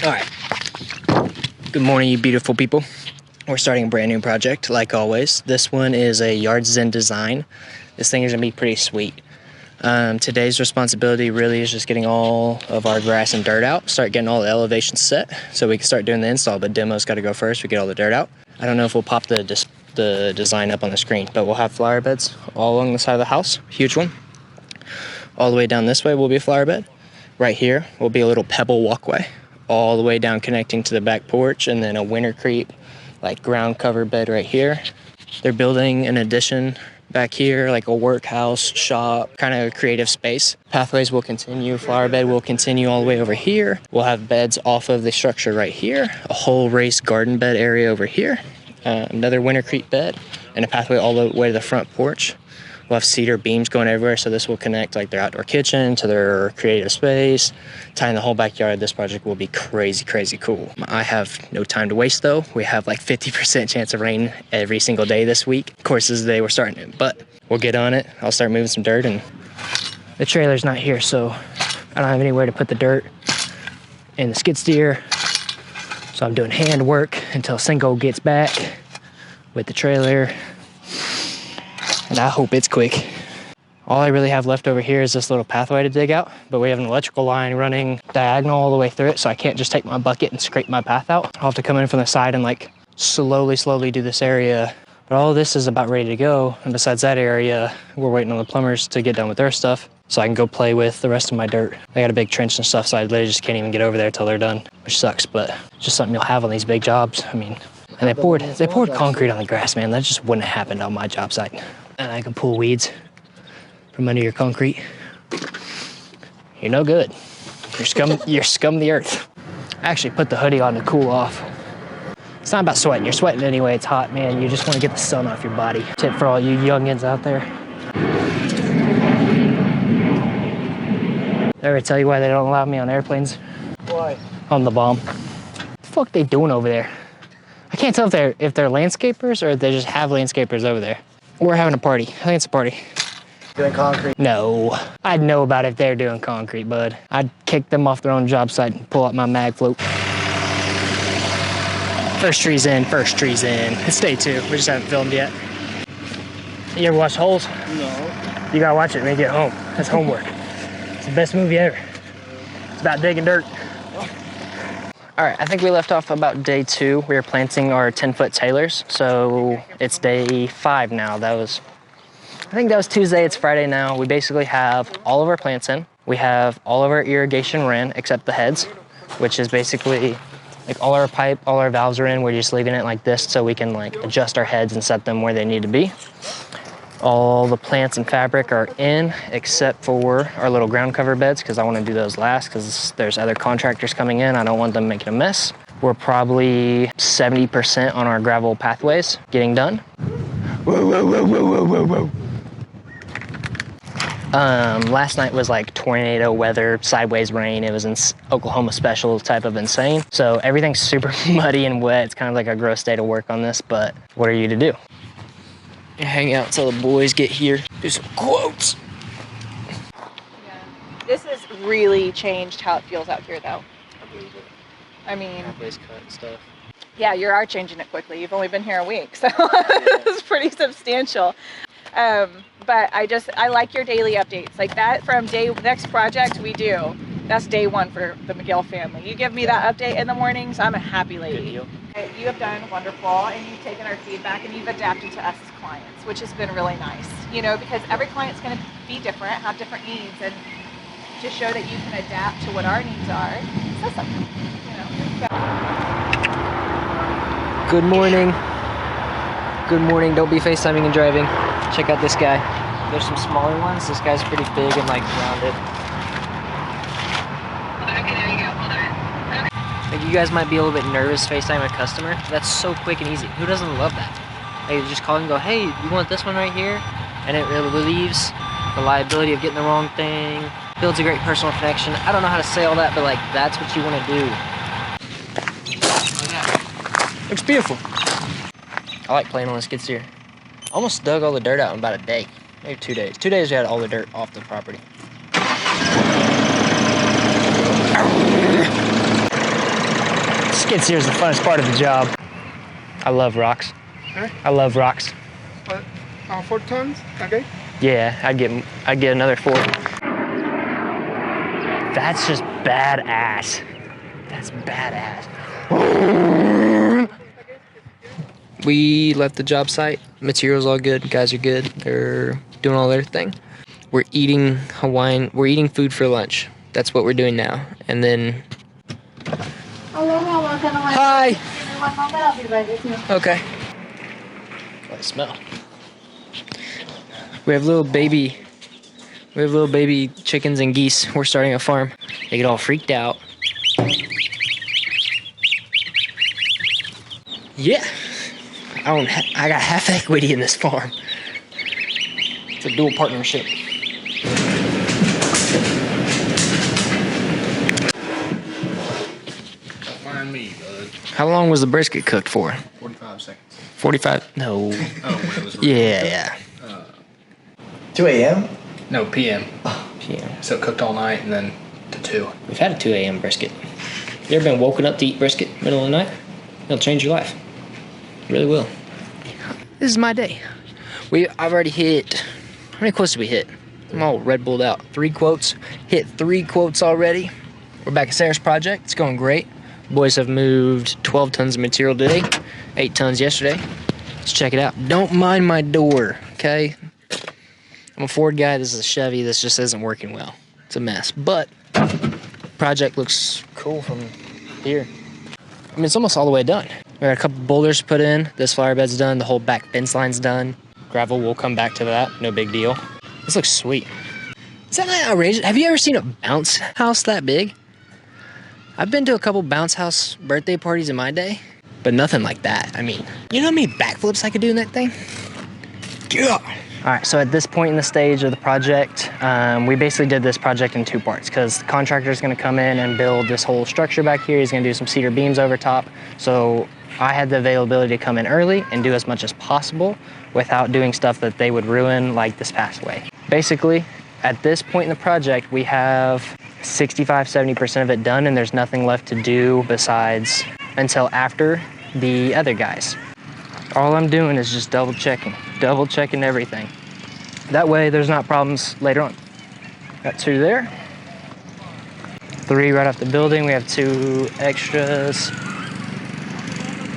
All right. Good morning, you beautiful people. We're starting a brand new project, like always. This one is a Yardzen design. This thing is gonna be pretty sweet. Today's responsibility really is just getting all of our grass and dirt out, start getting all the elevations set so we can start doing the install, but demo's gotta go first. We get all the dirt out. I don't know if we'll pop the design up on the screen, but we'll have flower beds all along the side of the house, huge one. All the way down this way will be a flower bed. Right here will be a little pebble walkway, all the way down connecting to the back porch, and then a winter creep, like ground cover bed right here. They're building an addition back here, like a workhouse, shop, kind of a creative space. Pathways will continue, flower bed will continue all the way over here. We'll have beds off of the structure right here, a whole raised garden bed area over here, another winter creep bed, and a pathway all the way to the front porch. We'll have cedar beams going everywhere, so this will connect like their outdoor kitchen to their creative space, tying the whole backyard. This project will be crazy, crazy cool. I have no time to waste though. We have like 50% chance of rain every single day this week. Of course, this is the day we're starting it, but we'll get on it. I'll start moving some dirt, and the trailer's not here, so I don't have anywhere to put the dirt and the skid steer. So I'm doing hand work until Cinco gets back with the trailer. And I hope it's quick. All I really have left over here is this little pathway to dig out, but we have an electrical line running diagonal all the way through it, so I can't just take my bucket and scrape my path out. I'll have to come in from the side and like slowly do this area. But all of this is about ready to go, and besides that area, we're waiting on the plumbers to get done with their stuff so I can go play with the rest of my dirt. They got a big trench and stuff, so I literally just can't even get over there till they're done, which sucks, but it's just something you'll have on these big jobs. I mean, and they poured concrete on the grass, man. That just wouldn't have happened on my job site. And I can pull weeds from under your concrete. You're no good. You're scum the earth. I actually put the hoodie on to cool off. It's not about sweating. You're sweating anyway. It's hot, man. You just want to get the sun off your body. Tip for all you youngins out there. Ever tell you why they don't allow me on airplanes? Why? On the bomb. What the fuck they doing over there? I can't tell if they're landscapers or if they just have landscapers over there. We're having a party. I think it's a party. Doing concrete? No. I'd know about it if they're doing concrete, bud. I'd kick them off their own job site and pull out my mag float. First tree's in, first tree's in. It's day 2. We just haven't filmed yet. You ever watch Holes? No. You gotta watch it when you get home. That's homework. It's the best movie ever. It's about digging dirt. All right, I think we left off about day 2. We were planting our 10-foot Taylors, so it's day 5 now. I think that was Tuesday, it's Friday now. We basically have all of our plants in. We have all of our irrigation ran, except the heads, which is basically like all our pipe, all our valves are in. We're just leaving it like this so we can like adjust our heads and set them where they need to be. All the plants and fabric are in, except for our little ground cover beds, because I want to do those last, because there's other contractors coming in. I don't want them making a mess. We're probably 70% on our gravel pathways getting done. Whoa. Last night was like tornado weather, sideways rain. It was in Oklahoma special type of insane. So everything's super muddy and wet. It's kind of like a gross day to work on this, but what are you to do? Hang out till the boys get here. Do some quotes. Yeah. This has really changed how it feels out here, though. I believe it. I mean, Pathways cut and stuff. yeah, you are changing it quickly. You've only been here a week, so it's pretty substantial. But I like your daily updates. Like that from next project we do. That's day 1 for the McGill family. You give me that update in the mornings, I'm a happy lady. Good deal. You have done wonderful, and you've taken our feedback and you've adapted to us as clients, which has been really nice. You know, because every client's going to be different, have different needs, and to show that you can adapt to what our needs are, says something. You know. So. Good morning. Good morning. Don't be FaceTiming and driving. Check out this guy. There's some smaller ones. This guy's pretty big and like rounded. Okay, there you go. Hold on. Like you guys might be a little bit nervous FaceTime a customer. That's so quick and easy. Who doesn't love that? Like you just call and go, hey, you want this one right here? And it relieves the liability of getting the wrong thing. Builds a great personal connection. I don't know how to say all that, but like that's what you want to do. Oh yeah. Looks beautiful. I like playing on the skid steer. Almost dug all the dirt out in about a day. Maybe 2 days. 2 days we had all the dirt off the property. Briskets here is the funnest part of the job. I love rocks. Huh? I love rocks. What? 4 tons? Okay. Yeah, I'd get another 4. That's just badass. That's badass. We left the job site. Materials all good. Guys are good. They're doing all their thing. We're eating Hawaiian. We're eating food for lunch. That's what we're doing now. And then. Hi. Okay. What smell? We have little baby chickens and geese. We're starting a farm. They get all freaked out. Yeah. I got half equity in this farm. It's a dual partnership. Mind me, bud. How long was the brisket cooked for? 45 seconds. 45? No. Oh, when it was Yeah. 2 a.m.? No, PM. PM. So it cooked all night and then to 2. We've had a 2 a.m. brisket. You ever been woken up to eat brisket middle of the night? It'll change your life. It really will. This is my day. I've already hit. How many quotes did we hit? I'm all Red Bulled out. 3 quotes. Hit 3 quotes already. We're back at Sarah's project. It's going great. Boys have moved 12 tons of material today. 8 tons yesterday. Let's check it out. Don't mind my door, okay? I'm a Ford guy. This is a Chevy. This just isn't working well. It's a mess. But project looks cool from here. I mean, it's almost all the way done. We got a couple boulders put in. This flower bed's done. The whole back fence line's done. Gravel, we'll come back to that. No big deal. This looks sweet. Is that not outrageous? Have you ever seen a bounce house that big? I've been to a couple bounce house birthday parties in my day, but nothing like that. I mean, you know how many backflips I could do in that thing? Yeah. All right, so at this point in the stage of the project, we basically did this project in 2 parts because the contractor's gonna come in and build this whole structure back here. He's gonna do some cedar beams over top. So I had the availability to come in early and do as much as possible without doing stuff that they would ruin, like this past way. Basically, at this point in the project, we have 65–70% of it done, and there's nothing left to do besides until after the other guys. All I'm doing is just double checking everything. That way there's not problems later on. Got 2 there. 3 right off the building. We have 2 extras.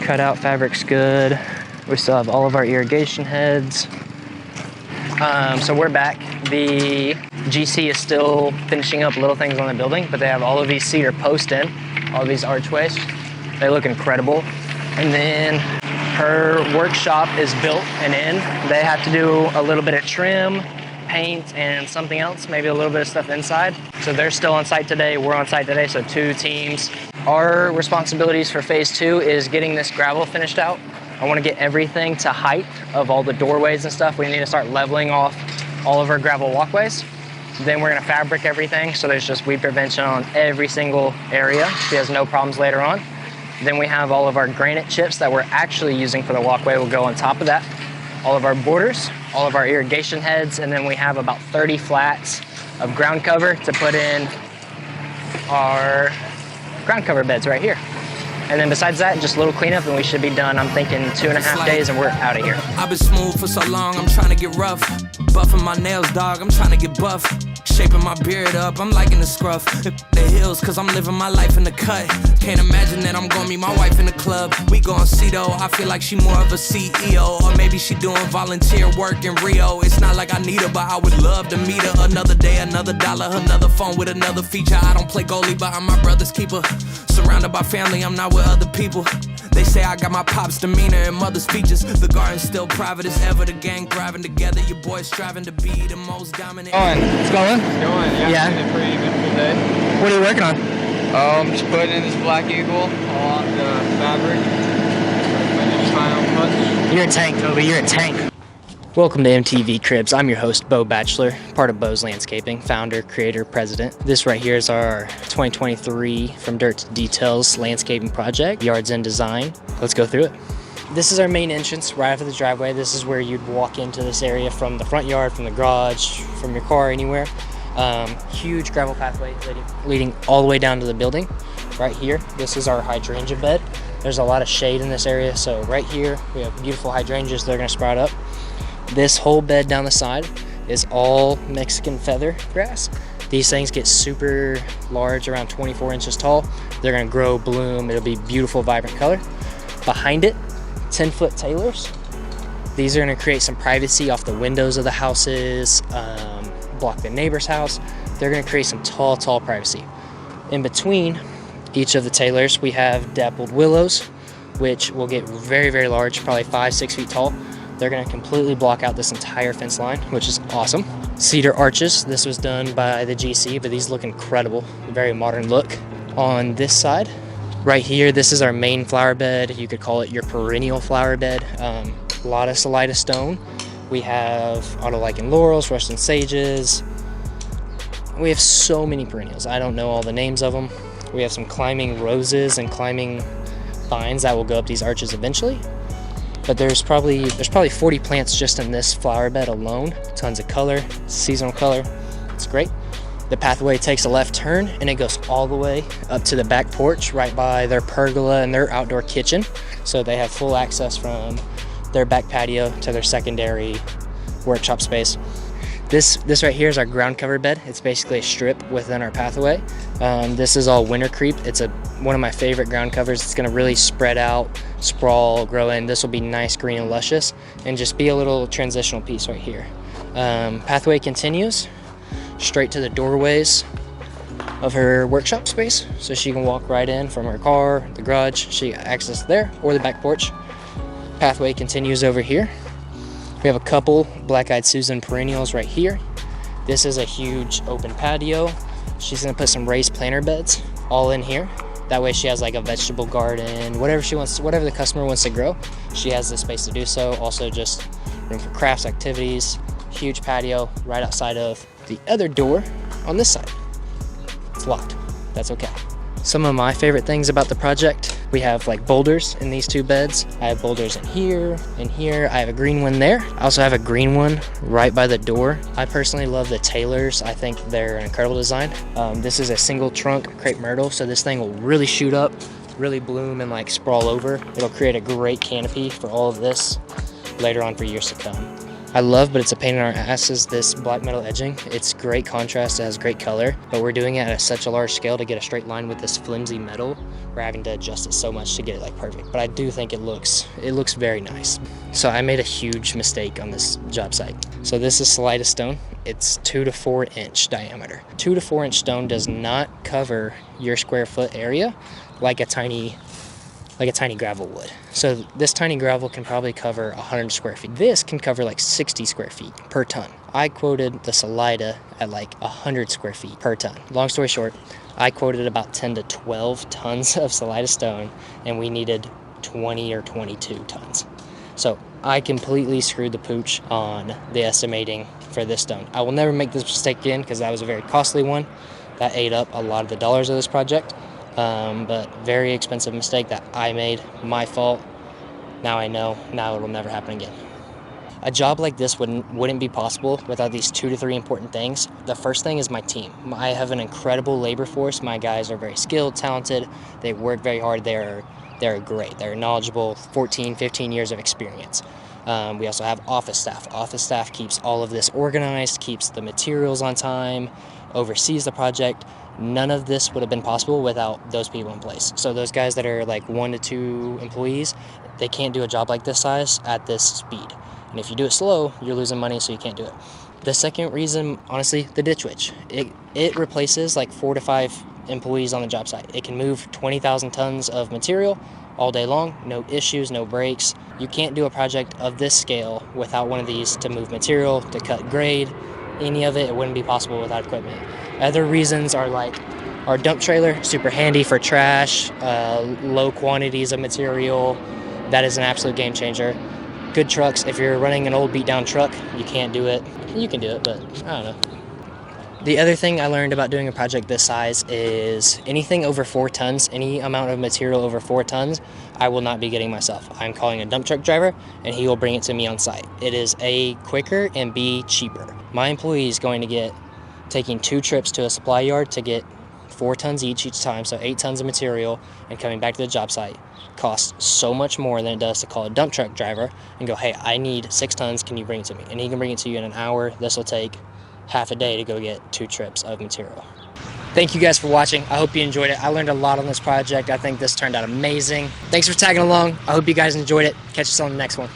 Cutout fabric's good. We still have all of our irrigation heads. So we're back. The GC is still finishing up little things on the building, but they have all of these cedar posts in, all these archways. They look incredible. And then her workshop is built and in. They have to do a little bit of trim, paint, and something else, maybe a little bit of stuff inside. So they're still on site today, we're on site today, so 2 teams. Our responsibilities for phase 2 is getting this gravel finished out. I want to get everything to height of all the doorways and stuff. We need to start leveling off all of our gravel walkways. Then we're going to fabric everything, so there's just weed prevention on every single area. She has no problems later on. Then we have all of our granite chips that we're actually using for the walkway will go on top of that. All of our borders, all of our irrigation heads, and then we have about 30 flats of ground cover to put in our ground cover beds right here. And then besides that, just a little cleanup and we should be done. I'm thinking 2.5 days and we're out of here. I've been smooth for so long, I'm trying to get rough. Buffing my nails, dog, I'm trying to get buff. Shaping my beard up, I'm liking the scruff. The hills, cause I'm living my life in the cut. Can't imagine that I'm gonna meet my wife in the club. We gon' see though, I feel like she more of a CEO. Or maybe she doing volunteer work in Rio. It's not like I need her, but I would love to meet her. Another day, another dollar, another phone with another feature. I don't play goalie, but I'm my brother's keeper. Surrounded by family, I'm not with other people. They say I got my pop's demeanor and mother's features. The garden's still private as ever, the gang thriving together. Your boys striving to be the most dominant. It's going? It's going, yeah. It's been a pretty eventful day. What are you working on? Just putting in this black eagle along the fabric. Putting in the final touch. You're a tank, Toby. You're a tank. Welcome to MTV Cribs. I'm your host, Bo Batchelor, part of Bo's Landscaping, founder, creator, president. This right here is our 2023 From Dirt to Details landscaping project, Yards and Design. Let's go through it. This is our main entrance right after the driveway. This is where you'd walk into this area from the front yard, from the garage, from your car, anywhere. Huge gravel pathway leading all the way down to the building. Right here, this is our hydrangea bed. There's a lot of shade in this area, so right here we have beautiful hydrangeas. They're gonna sprout up. This whole bed down the side is all Mexican feather grass. These things get super large, around 24 inches tall. They're gonna grow, bloom. It'll be beautiful, vibrant color. Behind it, 10-foot tailors. These are gonna create some privacy off the windows of the houses, block the neighbor's house. They're gonna create some tall privacy. In between each of the tailors, we have dappled willows, which will get very large, probably 5-6 feet tall. They're gonna completely block out this entire fence line, which is awesome. Cedar arches, this was done by the GC, but these look incredible, very modern look. On this side, right here, this is our main flower bed. You could call it your perennial flower bed. A lot of salida stone. We have autolycan laurels, Russian sages. We have so many perennials. I don't know all the names of them. We have some climbing roses and climbing vines that will go up these arches eventually. But there's probably 40 plants just in this flower bed alone. Tons of color, seasonal color. It's great. The pathway takes a left turn and it goes all the way up to the back porch right by their pergola and their outdoor kitchen. So they have full access from their back patio to their secondary workshop space. This right here is our ground cover bed. It's basically a strip within our pathway. This is all winter creep. It's one of my favorite ground covers. It's gonna really spread out, sprawl, grow in. This will be nice, green, and luscious, and just be a little transitional piece right here. Pathway continues straight to the doorways of her workshop space, so she can walk right in from her car, the garage. She access there, or the back porch. Pathway continues over here. We have a couple Black-Eyed Susan perennials right here. This is a huge open patio. She's gonna put some raised planter beds all in here. That way she has like a vegetable garden, whatever she wants, whatever the customer wants to grow, she has the space to do so. Also just room for crafts, activities, huge patio right outside of the other door on this side. It's locked, that's okay. Some of my favorite things about the project, we have like boulders in these two beds. I have boulders in here, I have a green one there. I also have a green one right by the door. I personally love the tailors. I think they're an incredible design. This is a single trunk crepe myrtle, so this thing will really shoot up, really bloom and like sprawl over. It'll create a great canopy for all of this later on for years to come. I love, but it's a pain in our ass, is this black metal edging. It's great contrast, it has great color, but we're doing it at such a large scale to get a straight line with this flimsy metal. We're having to adjust it so much to get it like perfect, but I do think it looks very nice. So I made a huge mistake on this job site. So this is salida stone. It's 2 to 4 inch diameter. 2 to 4 inch stone does not cover your square foot area like a tiny gravel would. So this tiny gravel can probably cover 100 square feet. This can cover like 60 square feet per ton. I quoted the salida at like 100 square feet per ton. Long story short, I quoted about 10 to 12 tons of salida stone, and we needed 20 or 22 tons. So I completely screwed the pooch on the estimating for this stone. I will never make this mistake again because that was a very costly one. That ate up a lot of the dollars of this project. But very expensive mistake that I made, my fault. Now I know, now it will never happen again. A job like this wouldn't be possible without these 2 to 3 important things. The first thing is my team. I have an incredible labor force. My guys are very skilled, talented. They work very hard. They're great. They're knowledgeable, 14, 15 years of experience. We also have office staff. Office staff keeps all of this organized, keeps the materials on time, oversees the project. None of this would have been possible without those people in place. So those guys that are like 1 to 2 employees, they can't do a job like this size at this speed. And if you do it slow, you're losing money, so you can't do it. The second reason, honestly, the ditch witch. It replaces like 4 to 5 employees on the job site. It can move 20,000 tons of material all day long, no issues, no breaks. You can't do a project of this scale without one of these to move material, to cut grade, any of it. It wouldn't be possible without equipment. Other reasons are like our dump trailer, super handy for trash, low quantities of material. That is an absolute game changer. Good trucks. If you're running an old beat down truck, you can't do it. You can do it, but I don't know. The other thing I learned about doing a project this size is anything over 4 tons, any amount of material over 4 tons, I will not be getting myself. I'm calling a dump truck driver, and he will bring it to me on site. It is A, quicker, and B, cheaper. My employee is going to get taking 2 trips to a supply yard to get 4 tons each time, so 8 tons of material, and coming back to the job site costs so much more than it does to call a dump truck driver and go, hey, I need 6 tons, can you bring it to me? And he can bring it to you in an hour. This will take half a day to go get 2 trips of material. Thank you guys for watching. I hope you enjoyed it. I learned a lot on this project. I think this turned out amazing. Thanks for tagging along. I hope you guys enjoyed it. Catch us on the next one.